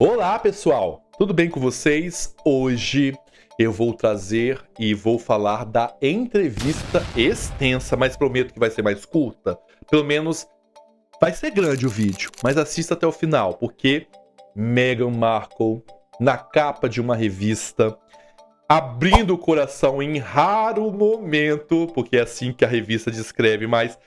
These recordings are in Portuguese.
Olá, pessoal! Tudo bem com vocês? Hoje eu vou trazer e vou falar da entrevista extensa, mas prometo que vai ser mais curta. Pelo menos vai ser grande o vídeo, mas assista até o final, porque Meghan Markle, na capa de uma revista, abrindo o coração em raro momento, porque é assim que a revista descreve, mas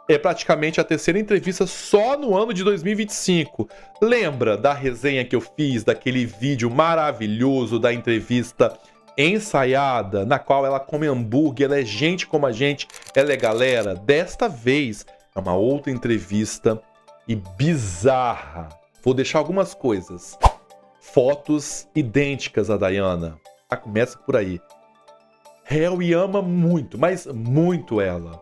é praticamente a terceira entrevista só no ano de 2025. Lembra da resenha que eu fiz, daquele vídeo maravilhoso da entrevista ensaiada, na qual ela come hambúrguer, ela é gente como a gente, ela é galera? Desta vez é uma outra entrevista e bizarra. Vou deixar algumas coisas. Fotos idênticas à Diana. Começa por aí. Harry ama muito, mas muito ela.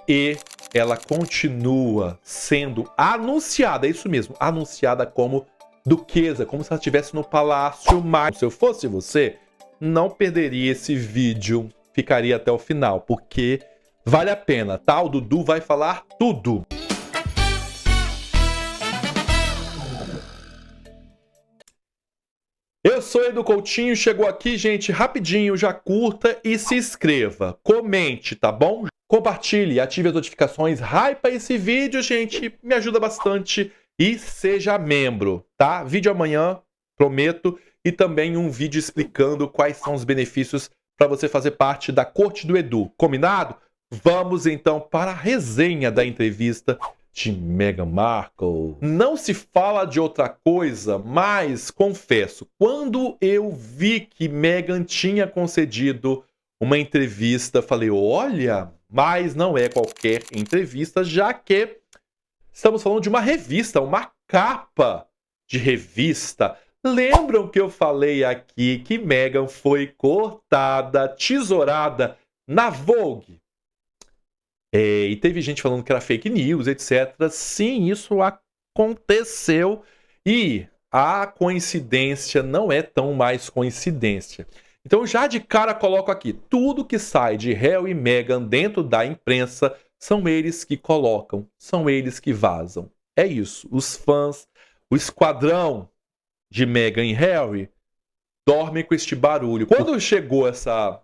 E ela continua sendo anunciada, é isso mesmo, anunciada como duquesa, como se ela estivesse no palácio. Mas se eu fosse você, não perderia esse vídeo, ficaria até o final, porque vale a pena, tá? O Dudu vai falar tudo. Eu sou Edu Coutinho, chegou aqui, gente, rapidinho, já curta e se inscreva, comente, tá bom? Compartilhe, ative as notificações, hypa esse vídeo, gente, me ajuda bastante e seja membro, tá? Vídeo amanhã, prometo, e também um vídeo explicando quais são os benefícios para você fazer parte da corte do Edu, combinado? Vamos então para a resenha da entrevista de Meghan Markle. Não se fala de outra coisa, mas confesso, quando eu vi que Meghan tinha concedido uma entrevista, falei, olha, mas não é qualquer entrevista, já que estamos falando de uma revista, uma capa de revista. Lembram que eu falei aqui que Meghan foi cortada, tesourada na Vogue? E teve gente falando que era fake news, etc. Sim, isso aconteceu. E a coincidência não é tão mais coincidência. Então, já de cara, coloco aqui: tudo que sai de Harry e Meghan dentro da imprensa são eles que colocam, são eles que vazam. É isso. Os fãs, o esquadrão de Meghan e Harry dormem com este barulho. Quando chegou essa.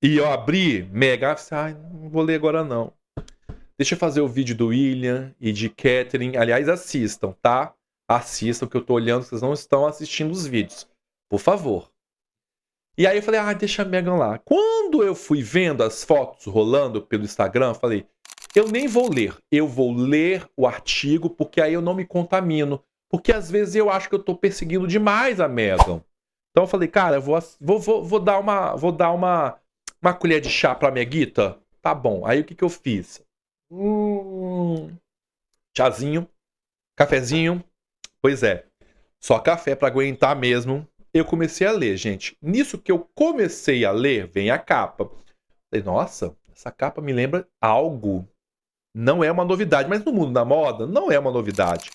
E eu abri Meghan, não vou ler agora não. Deixa eu fazer o vídeo do William e de Catherine. Aliás, assistam, tá? Assistam, que eu tô olhando, vocês não estão assistindo os vídeos. Por favor. E aí eu falei, deixa a Meghan lá. Quando eu fui vendo as fotos rolando pelo Instagram, falei, eu nem vou ler. Eu vou ler o artigo, porque aí eu não me contamino. Porque às vezes eu acho que eu tô perseguindo demais a Meghan. Então eu falei, cara, eu vou dar uma colher de chá pra Meguita? Tá bom. Aí o que eu fiz? Chazinho, cafezinho. Pois é, só café pra aguentar mesmo. Eu comecei a ler, gente. Nisso que eu comecei a ler, vem a capa. Falei, nossa, essa capa me lembra algo. Não é uma novidade, mas no mundo da moda não é uma novidade.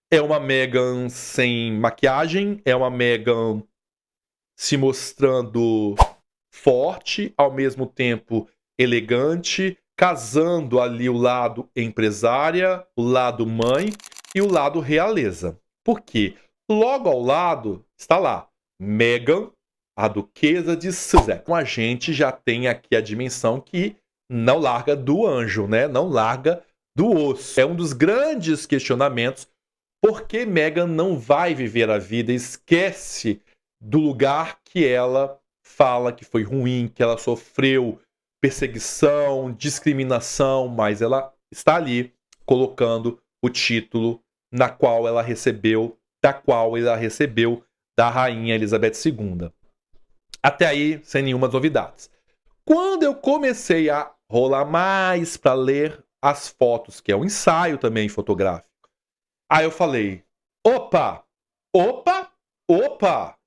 É uma Meghan sem maquiagem, é uma Meghan se mostrando forte, ao mesmo tempo elegante, casando ali o lado empresária, o lado mãe e o lado realeza. Por quê? Logo ao lado está lá Meghan, a duquesa de Sussex. A gente já tem aqui a dimensão que não larga do anjo, né? Não larga do osso. É um dos grandes questionamentos. Por que Meghan não vai viver a vida e esquece do lugar que ela fala que foi ruim, que ela sofreu perseguição, discriminação, mas ela está ali colocando o título da qual ela recebeu da rainha Elizabeth II. Até aí, sem nenhumas novidades. Quando eu comecei a rolar mais para ler as fotos, que é um ensaio também fotográfico, aí eu falei, opa!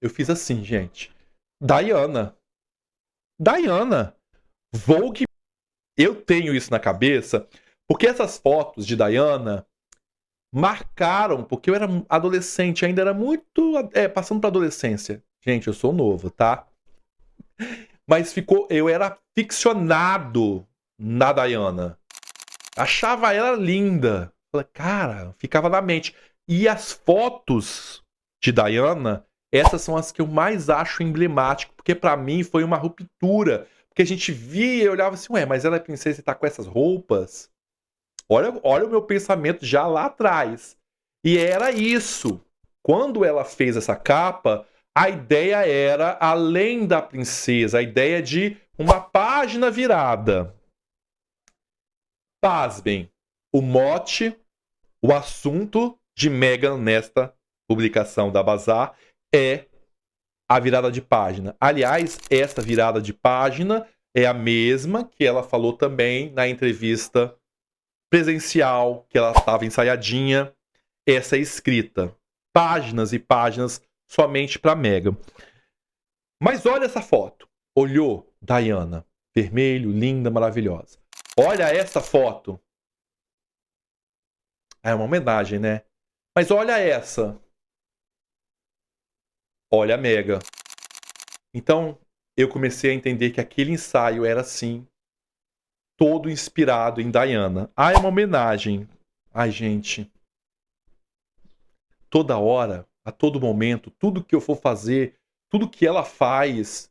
Eu fiz assim, gente. Diana. Vogue. Eu tenho isso na cabeça, porque essas fotos de Diana marcaram, porque eu era adolescente, ainda era muito... passando para adolescência. Gente, eu sou novo, tá? Mas eu era ficcionado na Diana. Achava ela linda. Falei, cara, ficava na mente. E as fotos de Diana, essas são as que eu mais acho emblemático, porque pra mim foi uma ruptura. Porque a gente via e olhava assim, ué, mas ela é princesa e tá com essas roupas? Olha o meu pensamento já lá atrás. E era isso. Quando ela fez essa capa, a ideia era, além da princesa, a ideia de uma página virada. Pasmem, o mote, o assunto de Meghan nesta publicação da Bazar é a virada de página. Aliás, essa virada de página é a mesma que ela falou também na entrevista presencial, que ela estava ensaiadinha. Essa é escrita. Páginas e páginas somente para Meghan. Mas olha essa foto. Olhou? Diana. Vermelho, linda, maravilhosa. Olha essa foto. É uma homenagem, né? Mas olha essa. Olha a Meghan. Então, eu comecei a entender que aquele ensaio era, assim, todo inspirado em Diana. Ah, é uma homenagem. Ai, gente. Toda hora, a todo momento, tudo que eu for fazer, tudo que ela faz,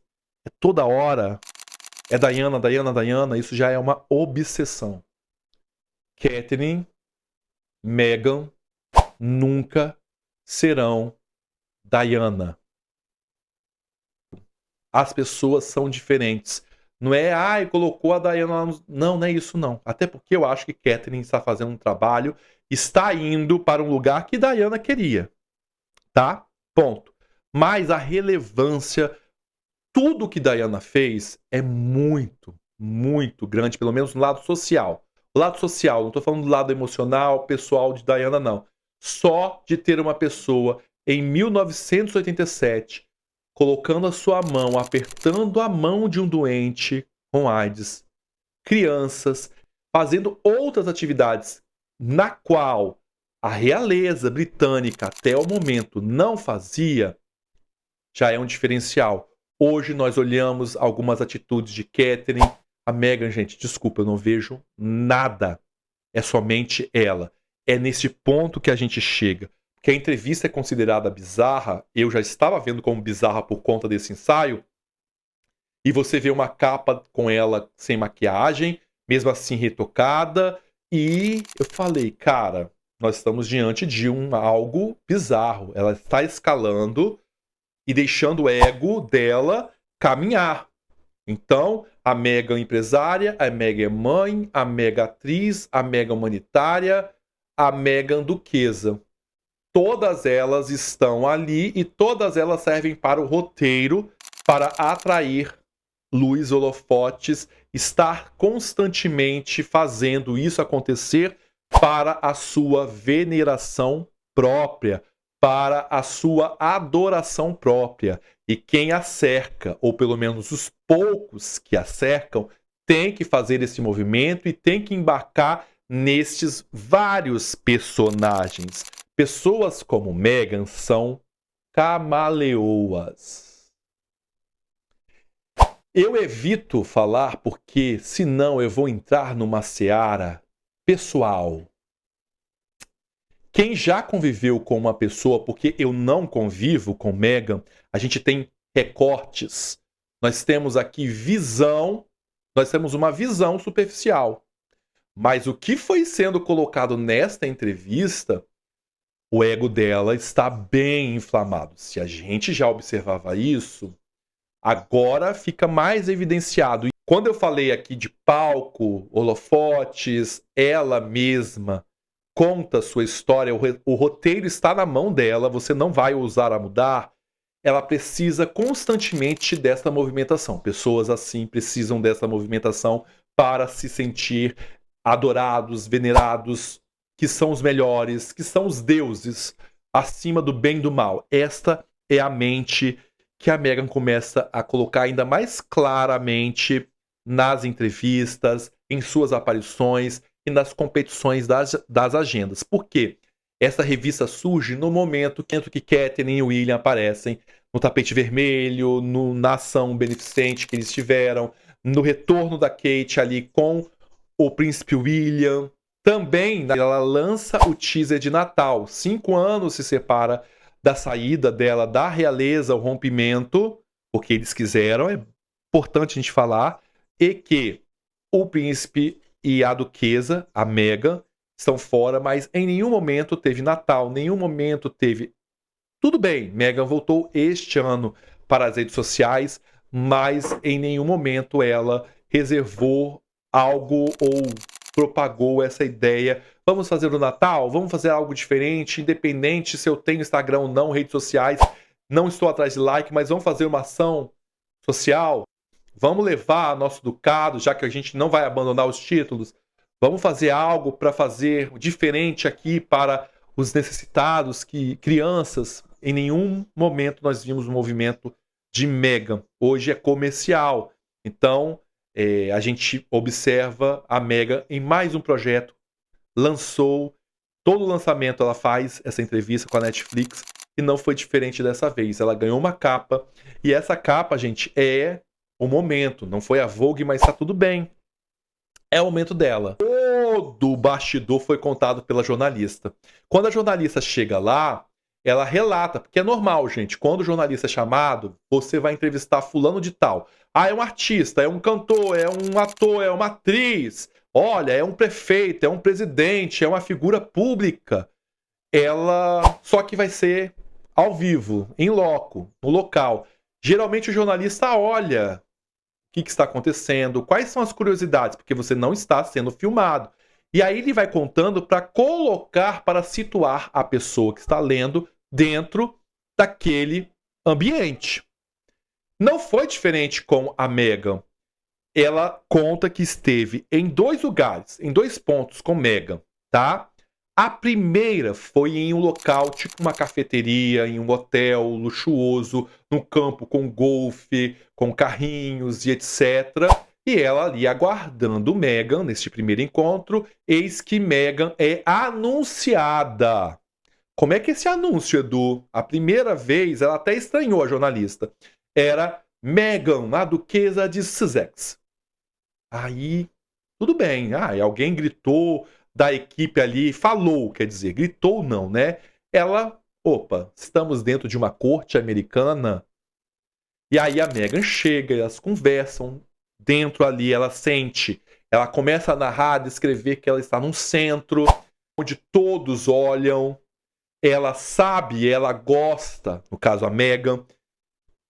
toda hora, é Diana, Diana, Diana. Isso já é uma obsessão. Catherine, Meghan, nunca serão Diana. As pessoas são diferentes. Não é, colocou a Diana lá no... Não, não é isso não. Até porque eu acho que Catherine está fazendo um trabalho, está indo para um lugar que Diana queria. Tá? Ponto. Mas a relevância, tudo que Diana fez é muito, muito grande, pelo menos no lado social. O lado social, não estou falando do lado emocional, pessoal de Diana, não. Só de ter uma pessoa em 1987 colocando a sua mão, apertando a mão de um doente com AIDS, crianças, fazendo outras atividades na qual a realeza britânica até o momento não fazia, já é um diferencial. Hoje nós olhamos algumas atitudes de Catherine. A Meghan, gente, desculpa, eu não vejo nada. É somente ela. É nesse ponto que a gente chega. Que a entrevista é considerada bizarra, eu já estava vendo como bizarra por conta desse ensaio, e você vê uma capa com ela sem maquiagem, mesmo assim retocada, e eu falei, cara, nós estamos diante de algo bizarro. Ela está escalando e deixando o ego dela caminhar. Então, a Meghan empresária, a Meghan mãe, a Meghan atriz, a Meghan humanitária, a Meghan duquesa. Todas elas estão ali e todas elas servem para o roteiro, para atrair luz, holofotes, estar constantemente fazendo isso acontecer para a sua veneração própria, para a sua adoração própria. E quem a cerca, ou pelo menos os poucos que a cercam, tem que fazer esse movimento e tem que embarcar nestes vários personagens. Pessoas como Meghan são camaleoas. Eu evito falar porque, senão, eu vou entrar numa seara pessoal. Quem já conviveu com uma pessoa, porque eu não convivo com Meghan, a gente tem recortes. Nós temos aqui visão, nós temos uma visão superficial. Mas o que foi sendo colocado nesta entrevista, o ego dela está bem inflamado. Se a gente já observava isso, agora fica mais evidenciado. E quando eu falei aqui de palco, holofotes, ela mesma conta sua história, o roteiro está na mão dela, você não vai ousar a mudar. Ela precisa constantemente dessa movimentação. Pessoas assim precisam dessa movimentação para se sentir adorados, venerados, que são os melhores, que são os deuses acima do bem e do mal. Esta é a mente que a Meghan começa a colocar ainda mais claramente nas entrevistas, em suas aparições e nas competições das agendas. Por quê? Essa revista surge no momento que Catherine e William aparecem no tapete vermelho, na ação beneficente que eles tiveram, no retorno da Kate ali com o príncipe William. Também ela lança o teaser de Natal. 5 anos se separa da saída dela da realeza, o rompimento, porque eles quiseram, é importante a gente falar, e que o príncipe e a duquesa, a Meghan, estão fora, mas em nenhum momento teve Natal, nenhum momento teve... Tudo bem, Meghan voltou este ano para as redes sociais, mas em nenhum momento ela reservou algo ou propagou essa ideia. Vamos fazer o Natal? Vamos fazer algo diferente, independente se eu tenho Instagram ou não, redes sociais. Não estou atrás de like, mas vamos fazer uma ação social? Vamos levar nosso ducado, já que a gente não vai abandonar os títulos? Vamos fazer algo para fazer diferente aqui para os necessitados, crianças? Em nenhum momento nós vimos um movimento de Meghan. Hoje é comercial. Então, a gente observa a Meghan em mais um projeto. Lançou, todo lançamento ela faz essa entrevista com a Netflix e não foi diferente dessa vez. Ela ganhou uma capa e essa capa, gente, é o momento. Não foi a Vogue, mas tá tudo bem. É o momento dela. Todo o bastidor foi contado pela jornalista. Quando a jornalista chega lá, ela relata, porque é normal, gente. Quando o jornalista é chamado, você vai entrevistar fulano de tal. Ah, é um artista, é um cantor, é um ator, é uma atriz. Olha, é um prefeito, é um presidente, é uma figura pública. Ela só que vai ser ao vivo, em loco, no local. Geralmente o jornalista olha o que está acontecendo, quais são as curiosidades, porque você não está sendo filmado. E aí ele vai contando para colocar, para situar a pessoa que está lendo dentro daquele ambiente. Não foi diferente com a Meghan. Ela conta que esteve em 2 lugares, em 2 pontos com Meghan, tá? A primeira foi em um local, tipo uma cafeteria, em um hotel luxuoso, num campo com golfe, com carrinhos e etc. E ela ali aguardando Meghan neste primeiro encontro, eis que Meghan é anunciada. Como é que esse anúncio, Edu? A primeira vez, ela até estranhou a jornalista. Era Meghan, a duquesa de Sussex. Aí, tudo bem. E alguém gritou da equipe ali, falou, quer dizer, gritou não, né? Ela, opa, estamos dentro de uma corte americana. E aí a Meghan chega, elas conversam. Dentro ali, ela sente, ela começa a narrar, descrever que ela está num centro, onde todos olham. Ela sabe, ela gosta, no caso a Meghan.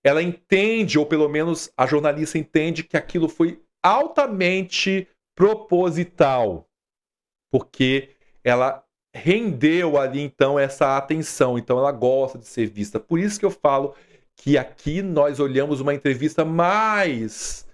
Ela entende, ou pelo menos a jornalista entende, que aquilo foi altamente proposital, porque ela rendeu ali então essa atenção, então ela gosta de ser vista. Por isso que eu falo que aqui nós olhamos uma entrevista mais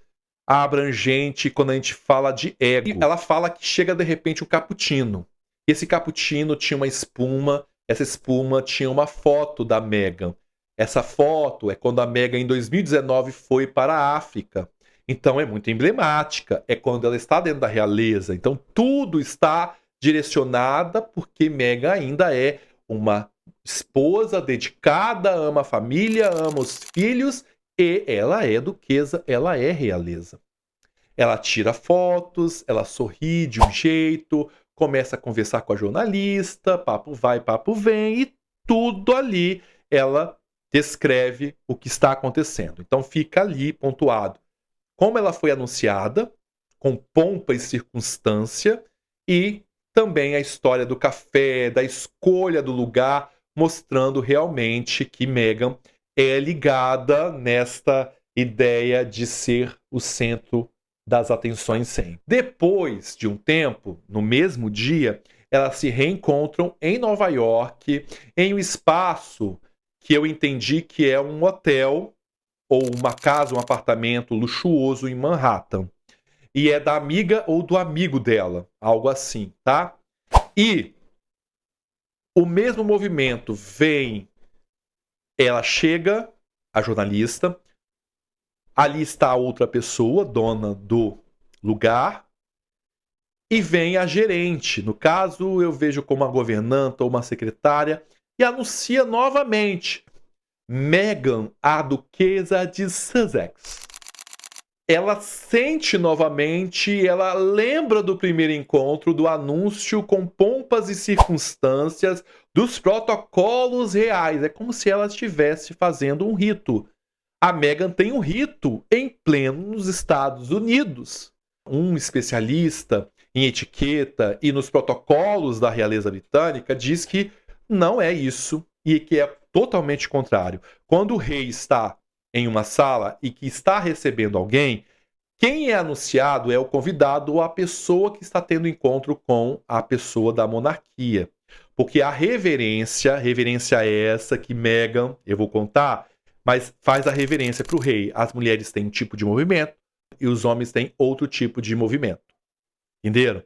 abrangente quando a gente fala de ego. E ela fala que chega de repente um cappuccino. Esse cappuccino tinha uma espuma, essa espuma tinha uma foto da Meghan. Essa foto é quando a Meghan em 2019 foi para a África. Então é muito emblemática, é quando ela está dentro da realeza. Então tudo está direcionada porque Meghan ainda é uma esposa dedicada, ama a família, ama os filhos e ela é duquesa, ela é realeza. Ela tira fotos, ela sorri de um jeito, começa a conversar com a jornalista, papo vai, papo vem e tudo ali ela descreve o que está acontecendo. Então fica ali pontuado como ela foi anunciada, com pompa e circunstância, e também a história do café, da escolha do lugar, mostrando realmente que Meghan é ligada nesta ideia de ser o centro das atenções sempre. Depois de um tempo, no mesmo dia, elas se reencontram em Nova York, em um espaço que eu entendi que é um hotel ou uma casa, um apartamento luxuoso em Manhattan. E é da amiga ou do amigo dela, algo assim, tá? E o mesmo movimento vem, ela chega, a jornalista, ali está a outra pessoa, dona do lugar, e vem a gerente, no caso eu vejo como uma governanta ou uma secretária, e anuncia novamente Meghan, a duquesa de Sussex. Ela sente novamente, ela lembra do primeiro encontro, do anúncio com pompas e circunstâncias, dos protocolos reais. É como se ela estivesse fazendo um rito. A Meghan tem um rito em pleno nos Estados Unidos. Um especialista em etiqueta e nos protocolos da realeza britânica diz que não é isso e que é totalmente contrário. Quando o rei está em uma sala e que está recebendo alguém, quem é anunciado é o convidado ou a pessoa que está tendo encontro com a pessoa da monarquia. Porque a reverência é essa que Meghan, eu vou contar, mas faz a reverência para o rei. As mulheres têm um tipo de movimento e os homens têm outro tipo de movimento. Entenderam?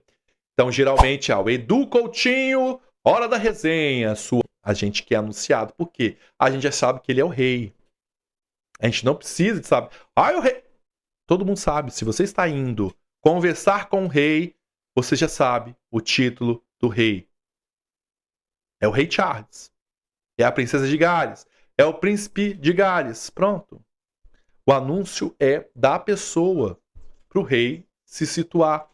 Então, geralmente, o Edu Coutinho, hora da resenha, a gente que é anunciado. Por quê? A gente já sabe que ele é o rei. A gente não precisa de saber. É o rei. Todo mundo sabe. Se você está indo conversar com o rei, você já sabe o título do rei. É o rei Charles. É a princesa de Gales. É o príncipe de Gales. Pronto. O anúncio é da pessoa para o rei se situar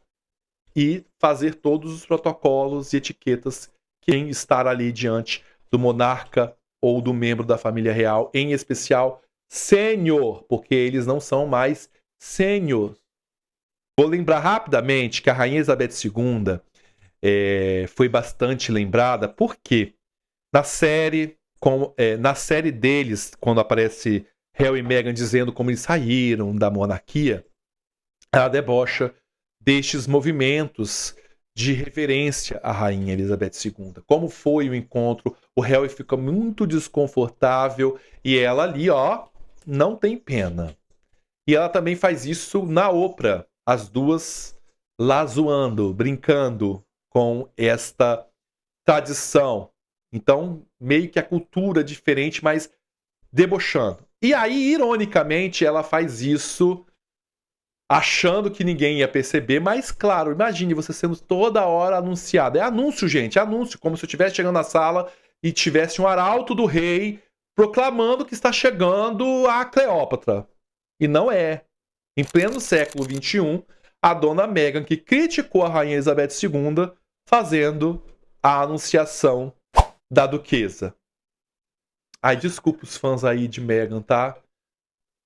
e fazer todos os protocolos e etiquetas que tem estar ali diante do monarca ou do membro da família real, em especial sênior, porque eles não são mais sênior. Vou lembrar rapidamente que a Rainha Elizabeth II foi bastante lembrada, porque na série deles, quando aparece Harry e Meghan dizendo como eles saíram da monarquia, ela debocha destes movimentos de reverência à Rainha Elizabeth II. Como foi o encontro, o Harry fica muito desconfortável e ela ali, não tem pena. E ela também faz isso na Oprah, as duas lá zoando, brincando com esta tradição. Então, meio que a cultura é diferente, mas debochando. E aí, ironicamente, ela faz isso achando que ninguém ia perceber, mas claro, imagine você sendo toda hora anunciado. É anúncio, gente, é anúncio, como se eu estivesse chegando na sala e tivesse um arauto do rei proclamando que está chegando a Cleópatra. E não é. Em pleno século XXI, a dona Meghan, que criticou a Rainha Elizabeth II, fazendo a anunciação da duquesa. Ai, desculpa os fãs aí de Meghan, tá?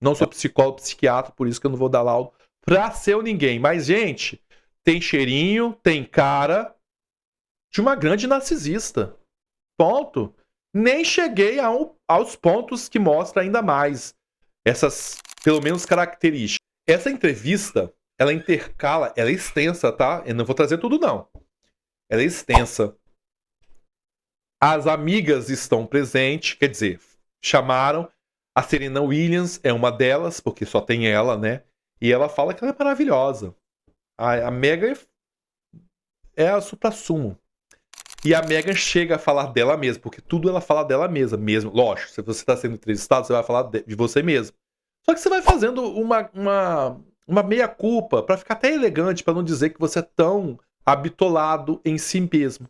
Não sou psicólogo, psiquiatra, por isso que eu não vou dar laudo pra ser o ninguém. Mas, gente, tem cheirinho, tem cara de uma grande narcisista. Ponto. Nem cheguei aos pontos que mostra ainda mais essas, pelo menos, características. Essa entrevista, ela intercala, ela é extensa, tá? Eu não vou trazer tudo, não. Ela é extensa. As amigas estão presentes, quer dizer, chamaram. A Serena Williams é uma delas, porque só tem ela, né? E ela fala que ela é maravilhosa. A Meghan é a supra-sumo. E a Meghan chega a falar dela mesma, porque tudo ela fala dela mesma. Lógico, se você está sendo entrevistado, você vai falar de você mesmo. Só que você vai fazendo uma meia-culpa para ficar até elegante, para não dizer que você é tão habitolado em si mesmo.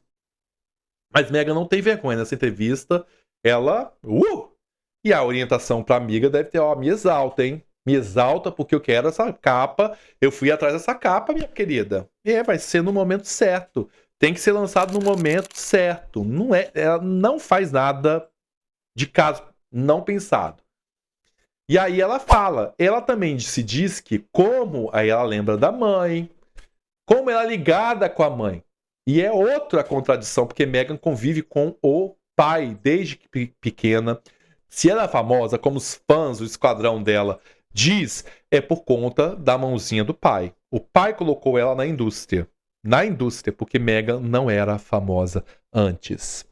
Mas Meghan não tem vergonha nessa entrevista. Ela... E a orientação para amiga deve ter, me exalta, hein? Me exalta porque eu quero essa capa. Eu fui atrás dessa capa, minha querida. Vai ser no momento certo. Tem que ser lançado no momento certo. Ela não faz nada de caso não pensado. E aí ela fala. Ela também se diz que aí ela lembra da mãe. Como ela é ligada com a mãe. E é outra contradição, porque Meghan convive com o pai desde pequena. Se ela é famosa, como os fãs, o esquadrão dela diz, é por conta da mãozinha do pai. O pai colocou ela na indústria. Na indústria, porque Meghan não era famosa antes.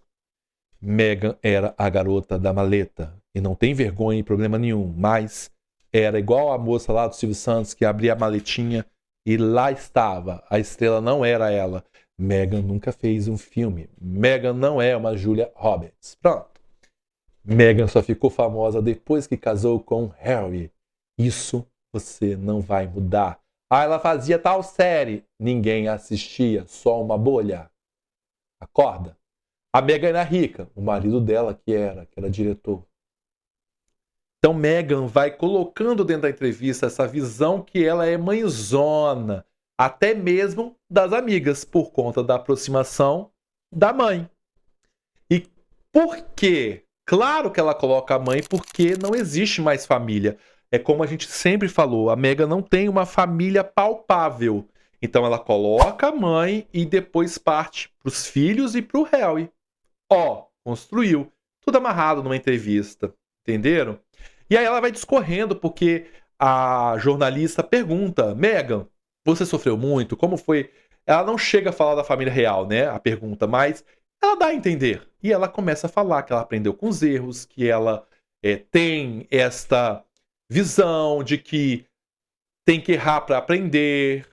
Meghan era a garota da maleta. E não tem vergonha em problema nenhum. Mas era igual a moça lá do Silvio Santos, que abria a maletinha e lá estava. A estrela não era ela. Meghan nunca fez um filme. Meghan não é uma Julia Roberts. Pronto. Meghan só ficou famosa depois que casou com Harry. Isso você não vai mudar. Ela fazia tal série. Ninguém assistia, só uma bolha. Acorda. A Meghan era rica. O marido dela que era diretor. Então Meghan vai colocando dentro da entrevista essa visão que ela é mãezona. Até mesmo das amigas, por conta da aproximação da mãe. E Por quê? Claro que ela coloca a mãe porque não existe mais família. É como a gente sempre falou, a Meghan não tem uma família palpável. Então ela coloca a mãe e depois parte pros filhos e pro Harry. Ó, construiu. Tudo amarrado numa entrevista. Entenderam? E aí ela vai discorrendo porque a jornalista pergunta: Meghan, você sofreu muito? Como foi? Ela não chega a falar da família real, né? A pergunta, mas ela dá a entender. E ela começa a falar que ela aprendeu com os erros, que ela tem esta visão de que tem que errar para aprender,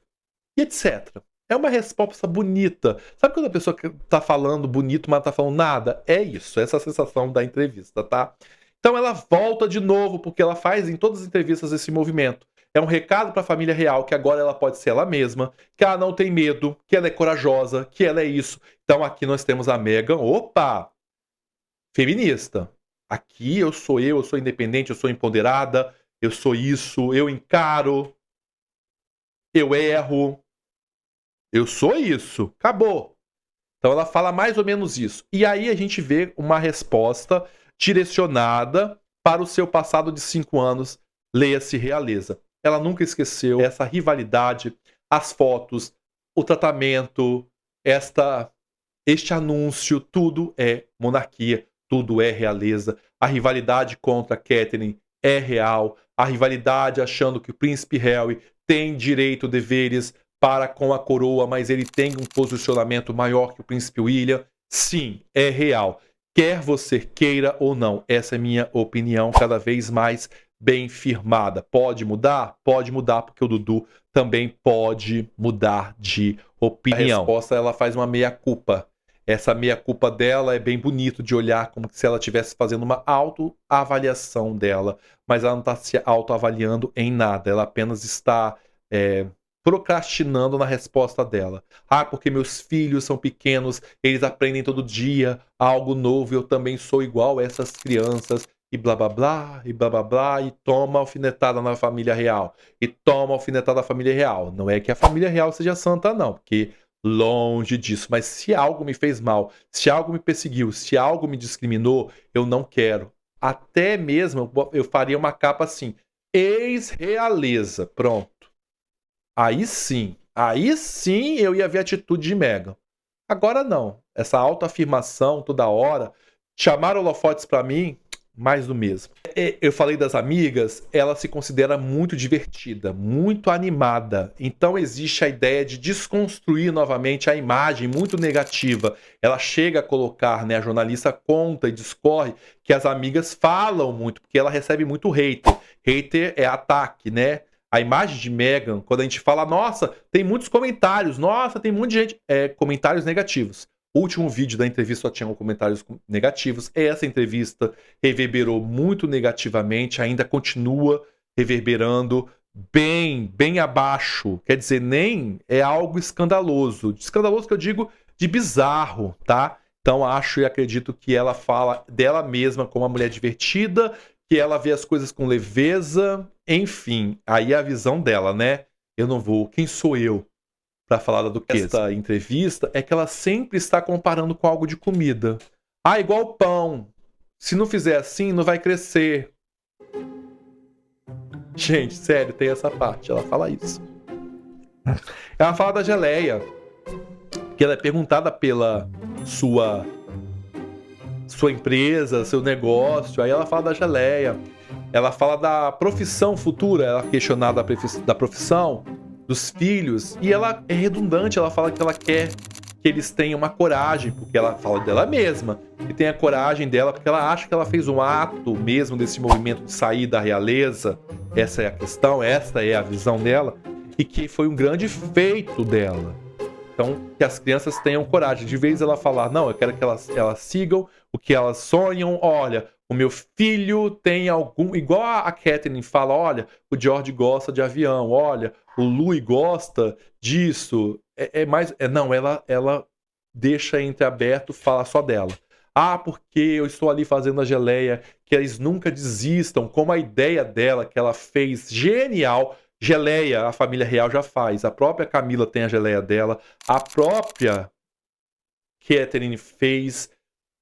e etc. É uma resposta bonita. Sabe quando a pessoa tá falando bonito, mas não tá falando nada? É isso, essa é a sensação da entrevista, tá? Então ela volta de novo, porque ela faz em todas as entrevistas esse movimento. É um recado para a família real que agora ela pode ser ela mesma, que ela não tem medo, que ela é corajosa, que ela é isso. Então aqui nós temos a Meghan, opa, feminista. Aqui eu sou independente, eu sou empoderada, eu sou isso, eu encaro, eu erro, eu sou isso. Acabou. Então ela fala mais ou menos isso. E aí a gente vê uma resposta direcionada para o seu passado de 5 anos, leia-se realeza. Ela nunca esqueceu essa rivalidade, as fotos, o tratamento, este anúncio, tudo é monarquia, tudo é realeza. A rivalidade contra Catherine é real. A rivalidade achando que o príncipe Harry tem direito, deveres para com a coroa, mas ele tem um posicionamento maior que o príncipe William. Sim, é real. Quer você queira ou não, essa é minha opinião cada vez mais bem firmada. Pode mudar? Pode mudar, porque o Dudu também pode mudar de opinião. A resposta, ela faz uma meia-culpa. Essa meia-culpa dela é bem bonito de olhar, como se ela estivesse fazendo uma autoavaliação dela, mas ela não está se autoavaliando em nada, ela apenas está procrastinando na resposta dela. Ah, porque meus filhos são pequenos, eles aprendem todo dia algo novo, eu também sou igual a essas crianças, e blá blá blá, e blá blá blá, e toma alfinetada na família real, e toma alfinetada na família real. Não é que a família real seja santa, não, porque longe disso, mas se algo me fez mal, se algo me perseguiu, se algo me discriminou, eu não quero. Até mesmo eu faria uma capa assim, ex-realeza, pronto. Aí sim eu ia ver a atitude de Meghan. Agora não, essa autoafirmação toda hora, chamar holofotes pra mim, mais do mesmo. Eu falei das amigas, ela se considera muito divertida, muito animada. Então existe a ideia de desconstruir novamente a imagem muito negativa. Ela chega a colocar, né, a jornalista conta e discorre que as amigas falam muito, porque ela recebe muito hater. Hater é ataque, né? A imagem de Meghan, quando a gente fala, nossa, tem muitos comentários, nossa, tem muita gente, comentários negativos. O último vídeo da entrevista só tinha comentários negativos. Essa entrevista reverberou muito negativamente, ainda continua reverberando bem abaixo. Quer dizer, nem é algo escandaloso. De escandaloso que eu digo de bizarro, tá? Então acho e acredito que ela fala dela mesma como uma mulher divertida, que ela vê as coisas com leveza, enfim. Aí é a visão dela, né? Eu não vou. Quem sou eu para falar da duquesa? Esta entrevista é que ela sempre está comparando com algo de comida. Ah, igual pão. Se não fizer assim, não vai crescer. Gente, sério, tem essa parte. Ela fala isso. Ela fala da geleia. Que ela é perguntada pela sua empresa, seu negócio. Aí ela fala da geleia. Ela fala da profissão futura. Ela é questionada da profissão, dos filhos. E ela é redundante. Ela fala que ela quer que eles tenham uma coragem, porque ela fala dela mesma, que tem a coragem dela, porque ela acha que ela fez um ato mesmo desse movimento de sair da realeza. Essa é a questão, esta é a visão dela, e que foi um grande feito dela. Então, que as crianças tenham coragem. De vez ela falar, não, eu quero que elas sigam o que elas sonham. Olha, o meu filho tem algum... Igual a Catherine fala, olha, o George gosta de avião. Olha, o Louis gosta disso. Não, ela deixa entreaberto, fala só dela. Ah, porque eu estou ali fazendo a geleia, que eles nunca desistam, como a ideia dela, que ela fez genial. Geleia, a família real já faz. A própria Camila tem a geleia dela. A própria Catherine fez.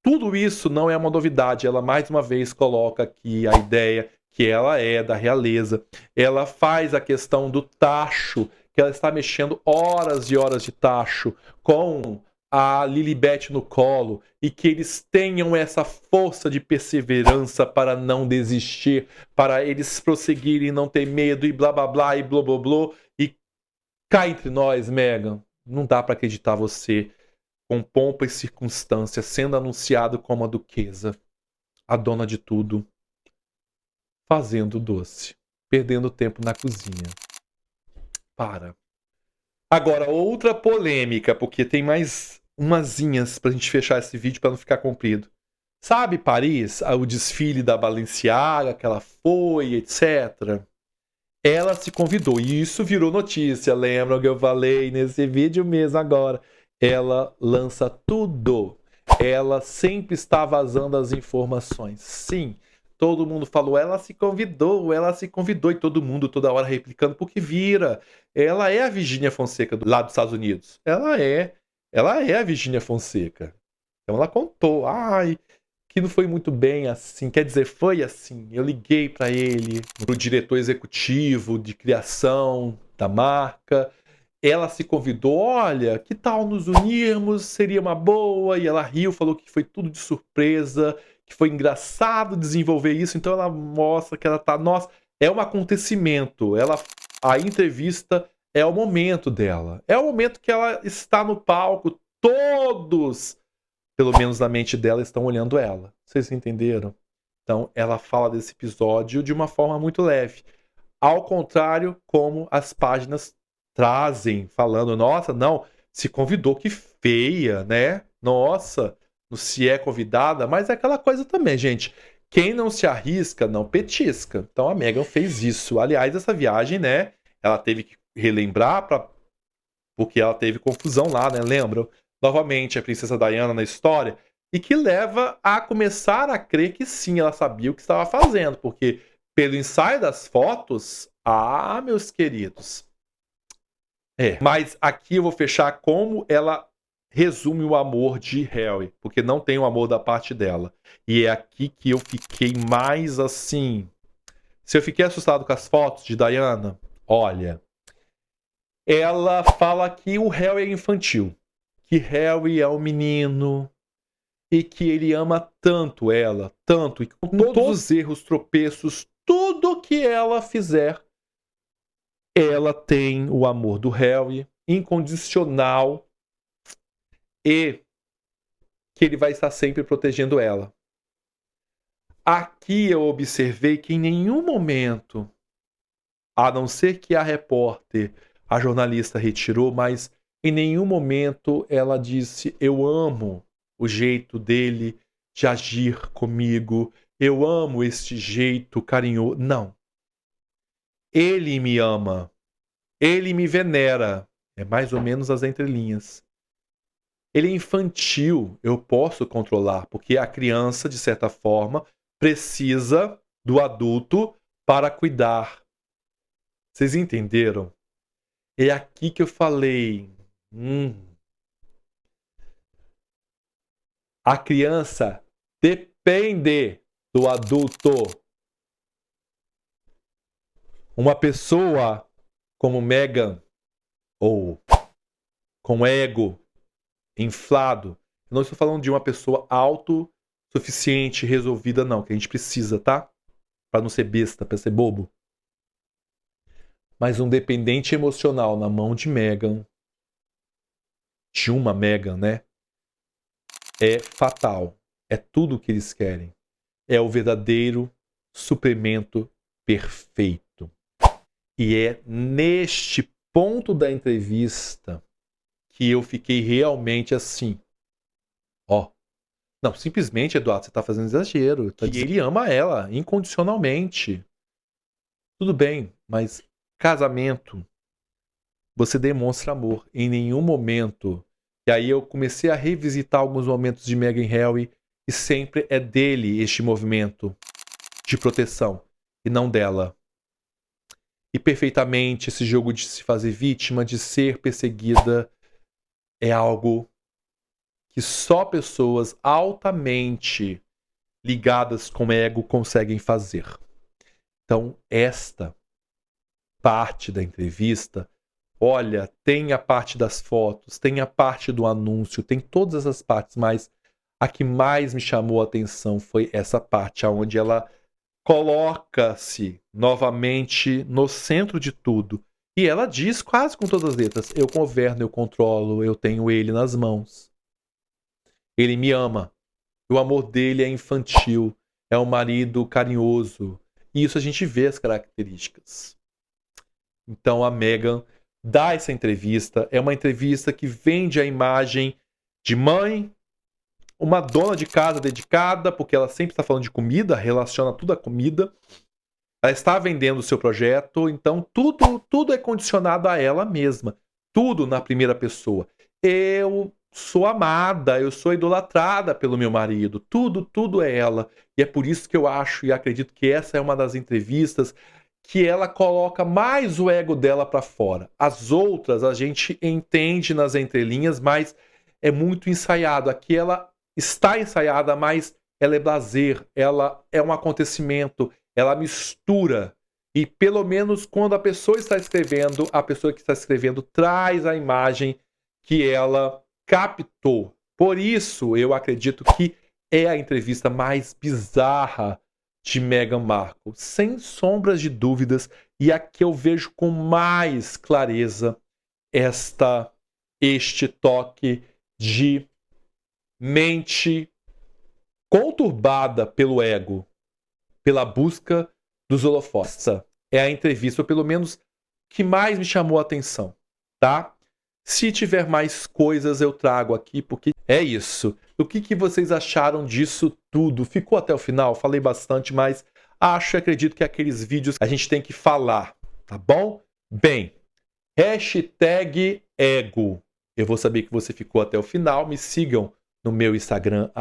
Tudo isso não é uma novidade. Ela mais uma vez coloca aqui a ideia que ela é da realeza. Ela faz a questão do tacho, que ela está mexendo horas e horas de tacho com a Lilibet no colo, e que eles tenham essa força de perseverança para não desistir, para eles prosseguirem, não ter medo, e blá blá blá, e blá blá blá. E cá entre nós, Meghan, não dá para acreditar você com pompa e circunstância sendo anunciado como a duquesa, a dona de tudo, fazendo doce, perdendo tempo na cozinha. Para. Agora, outra polêmica, porque tem mais umazinhas pra gente fechar esse vídeo para não ficar comprido. Sabe Paris, o desfile da Balenciaga que ela foi, etc. Ela se convidou, e isso virou notícia, lembram que eu falei nesse vídeo mesmo agora. Ela lança tudo. Ela sempre está vazando as informações. Sim, todo mundo falou, ela se convidou, e todo mundo toda hora replicando, porque vira. Ela é a Virgínia Fonseca lá dos Estados Unidos. Ela é a Virgínia Fonseca. Então ela contou, que não foi muito bem assim. Quer dizer, foi assim. Eu liguei para ele, pro diretor executivo de criação da marca. Ela se convidou, olha, que tal nos unirmos? Seria uma boa. E ela riu, falou que foi tudo de surpresa, que foi engraçado desenvolver isso. Então ela mostra que ela tá, nossa, é um acontecimento. A entrevista é o momento dela. É o momento que ela está no palco. Todos, pelo menos na mente dela, estão olhando ela. Vocês entenderam? Então ela fala desse episódio de uma forma muito leve. Ao contrário, como as páginas trazem, falando, nossa, não, se convidou, que feia, né? Nossa, se é convidada, mas é aquela coisa também, gente. Quem não se arrisca, não petisca. Então a Meghan fez isso. Aliás, essa viagem, né? Ela teve que relembrar, porque ela teve confusão lá, né? Lembram? Novamente, a princesa Diana na história. E que leva a começar a crer que sim, ela sabia o que estava fazendo. Porque pelo ensaio das fotos, meus queridos. Mas aqui eu vou fechar como ela resume o amor de Harry, porque não tem o amor da parte dela. E é aqui que eu fiquei mais assim. Se eu fiquei assustado com as fotos de Diana, olha, ela fala que o Harry é infantil, que Harry é um menino e que ele ama tanto ela, tanto, e com todos os erros, tropeços, tudo que ela fizer, ela tem o amor do Harry, incondicional, e que ele vai estar sempre protegendo ela. Aqui eu observei que em nenhum momento, a não ser que a repórter, a jornalista retirou, mas em nenhum momento ela disse, eu amo o jeito dele de agir comigo, eu amo este jeito carinhoso. Não. Ele me ama. Ele me venera. É mais ou menos as entrelinhas. Ele é infantil, eu posso controlar, porque a criança, de certa forma, precisa do adulto para cuidar. Vocês entenderam? É aqui que eu falei. A criança depende do adulto. Uma pessoa como Meghan, ou com ego inflado, eu não estou falando de uma pessoa autossuficiente, resolvida, não, que a gente precisa, tá? Para não ser besta, para ser bobo. Mas um dependente emocional na mão de Meghan, de uma Meghan, né? É fatal. É tudo o que eles querem. É o verdadeiro suprimento perfeito. E é neste ponto da entrevista que eu fiquei realmente assim. Não, simplesmente, Eduardo, você está fazendo exagero. Que ele ama ela incondicionalmente. Tudo bem, mas casamento, você demonstra amor. Em nenhum momento. E aí eu comecei a revisitar alguns momentos de Meghan e Harry, e sempre é dele este movimento de proteção, e não dela. E perfeitamente esse jogo de se fazer vítima, de ser perseguida, é algo que só pessoas altamente ligadas com ego conseguem fazer. Então, esta parte da entrevista, olha, tem a parte das fotos, tem a parte do anúncio, tem todas essas partes, mas a que mais me chamou a atenção foi essa parte onde ela coloca-se novamente no centro de tudo. E ela diz quase com todas as letras: eu governo, eu controlo, eu tenho ele nas mãos. Ele me ama. O amor dele é infantil, é um marido carinhoso. E isso a gente vê as características. Então a Meghan dá essa entrevista. É uma entrevista que vende a imagem de mãe, uma dona de casa dedicada, porque ela sempre está falando de comida, relaciona tudo à comida. Ela está vendendo o seu projeto, então tudo é condicionado a ela mesma. Tudo na primeira pessoa. Eu sou amada, eu sou idolatrada pelo meu marido. Tudo é ela. E é por isso que eu acho e acredito que essa é uma das entrevistas que ela coloca mais o ego dela para fora. As outras a gente entende nas entrelinhas, mas é muito ensaiado. Aqui ela está ensaiada, mas ela é blazer, ela é um acontecimento, ela mistura. E pelo menos quando a pessoa que está escrevendo traz a imagem que ela captou. Por isso, eu acredito que é a entrevista mais bizarra de Meghan Markle, sem sombras de dúvidas, e a que eu vejo com mais clareza este toque de mente conturbada pelo ego, pela busca dos holofotes. É a entrevista, ou pelo menos, que mais me chamou a atenção, tá? Se tiver mais coisas eu trago aqui, porque é isso. O que vocês acharam disso tudo? Ficou até o final? Falei bastante, mas acho e acredito que aqueles vídeos a gente tem que falar, tá bom? Bem, hashtag ego. Eu vou saber que você ficou até o final. Me sigam no meu Instagram,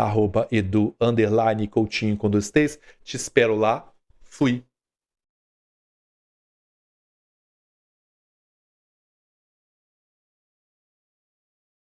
@edu_coutinho com 2 T's. Te espero lá. Fui.